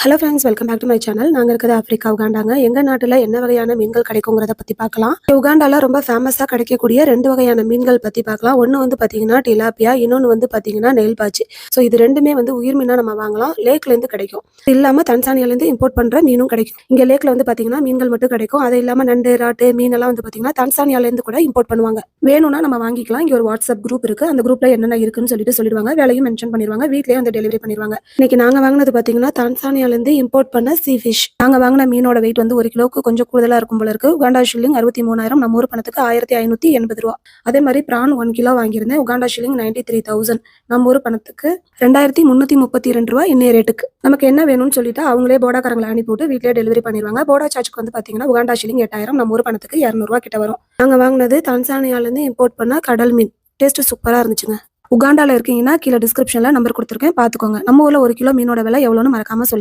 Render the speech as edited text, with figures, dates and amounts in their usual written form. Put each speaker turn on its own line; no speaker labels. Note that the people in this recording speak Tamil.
Hello friends, welcome back to my channel. நாங்கள் இருக்கிறது ஆப்பிரிக்கா, உகாண்டாங்க. எங்கள் நாட்டில் என்ன வகையான மீன்கள் கிடைக்குங்கிறத பற்றி பார்க்கலாம். உகாண்டாவில் ரொம்ப ஃபேமஸாக கிடைக்கக்கூடிய 2 வகையான மீன்கள் பற்றி பார்க்கலாம். ஒன்று வந்து பார்த்தீங்கன்னா டிலாப்பியா, இன்னொன்று வந்து பார்த்தீங்கன்னா நெயில் பாச்சு. ஸோ இது ரெண்டுமே வந்து உயிர் மீனாக நம்ம வாங்கலாம். லேக்லேருந்து கிடைக்கும். இது இல்லாமல் தன்சானியாலேருந்து இம்போர்ட் பண்ணுற மீனும் கிடைக்கும். இங்கே லேக்கில் வந்து பார்த்தீங்கன்னா மீன்கள் மட்டும் கிடைக்கும். அது இல்லாமல் நண்டு, ராட்டு, மீனெல்லாம் வந்து பார்த்தீங்கன்னா தன்சானியாலேருந்து கூட இம்போர்ட் பண்ணுவாங்க. வேணும்னா நம்ம வாங்கிக்கலாம். இங்கே ஒரு வாட்ஸ்அப் குரூப் இருக்குது. அந்த குரூப்பில் என்னென்ன இருக்குன்னு சொல்லிடுவாங்க. விலையும் மென்ஷன் பண்ணிடுவாங்க. வீட்லேயே வந்து டெலிவரி பண்ணிடுவாங்க. இன்னைக்கு நாங்கள் வாங்கினது பார்த்தீங்கன்னா தன்சானியாலேருந்து இம்போர்ட் பண்ண சீ ஃபிஷ். நாங்க வாங்கின மீனோட வெயிட் வந்து 1 கிலோவுக்கு கொஞ்சம் கூடுதலா இருக்கும் போல இருக்கு. உகாண்டா ஷில்லிங் 63,000, நம்ம ஊர் பணத்துக்கு 1580 ரூபா. அதே மாதிரி பிரான் 1 கிலோ வாங்கியிருந்தேன். உகாண்டா ஷில்லிங் 93,000, நம்ம ஊர் பணத்துக்கு 2332 ரூபா இன்னைய ரேட்டுக்கு. நமக்கு என்ன வேணும்னு சொல்லிட்டு அவங்களே போடாக்காரங்களை அனுப்பிவிட்டு வீட்லயே டெலிவரி பண்ணிடுவாங்க. போடா சார்ஜ்க்கு வந்து பாத்தீங்கன்னா உகாண்டா ஷில்லிங் 8,000, நம்ம ஊர் பணத்துக்கு 200 ரூபா கிட்ட வரும். நாங்க வாங்கினது தன்சானியால இருந்து இம்போர்ட் பண்ண கடல் மீன். டேஸ்ட் சூப்பரா இருந்துச்சுங்க. உகாண்டால இருக்கீங்கன்னா கீழே டிஸ்கிரிப்ஷன்ல நம்பர் கொடுத்துருக்கேன், பாத்துக்கோங்க. நம்ம ஊர்ல 1 கிலோ மீனோட விலை எவ்வளோன்னு மறக்காம சொல்லுங்க.